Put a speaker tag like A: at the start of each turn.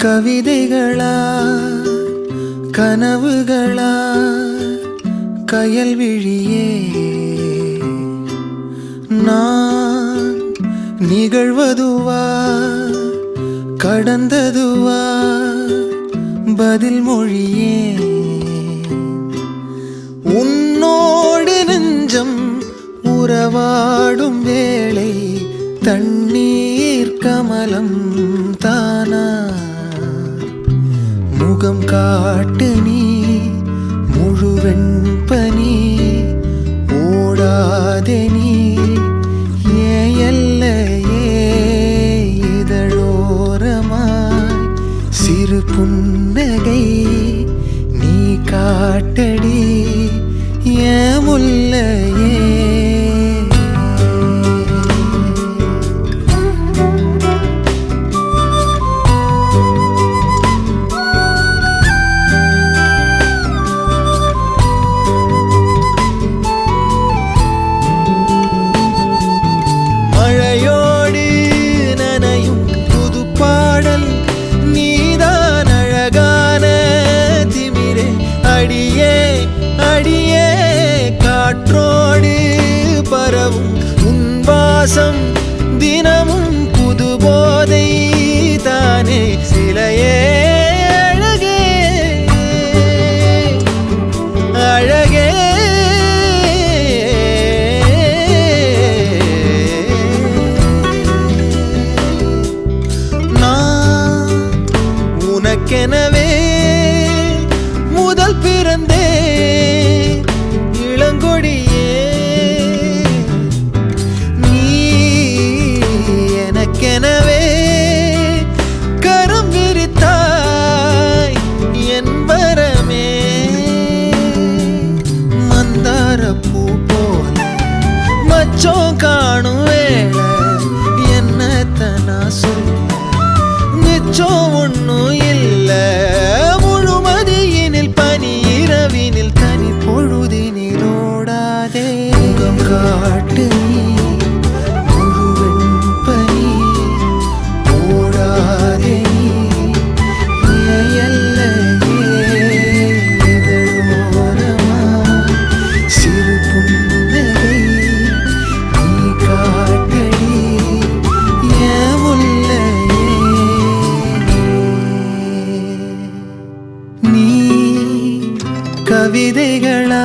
A: கவிதைகளா கனவுகளா கயல் விழியே நான் நிகழ்வதுவா கடந்ததுவா பதில் மொழியே உன்னோடு நெஞ்சம் உறவாடும் வேளை தண்ணீர் கமலம் தானா முகம் காட்டு நீ முழுவெண் பனி ஓடாதே நீ எல்லையே இதழோரமாய் சிறு புன்னகை நீ காட்டடி ஏன் முல்லையே மழையோடு நனையும் புது பாடல் நீதான் அழகான திமிரே அடியே அடியே காற்றோடு பரவும் உன் வாசம் தினமும் புது போதை தானே சிலையே அழகே அழகே உனக்கெனவே முதல் பிறந்தே இளங்கொடியே நீ எனக்கெனவே கரம் விரித்தாய் என் வரமே மந்தார பூ போல மச்சம் காணும் வேளை என்னத்தனா சொல்ல மிச்சம் ஒன்னும் இல்ல முழுமதியினில் பனி இரவினில் தனி பொழுதினில் ஓடாதே முகம் காட்டு நீ முழுவெண் பனி ஓடாதே நீ எல்லையே இதழோரமா சிறு புன்னகை நீ காட்டடி ஏன் முல்லையே நீ கவிதைகளா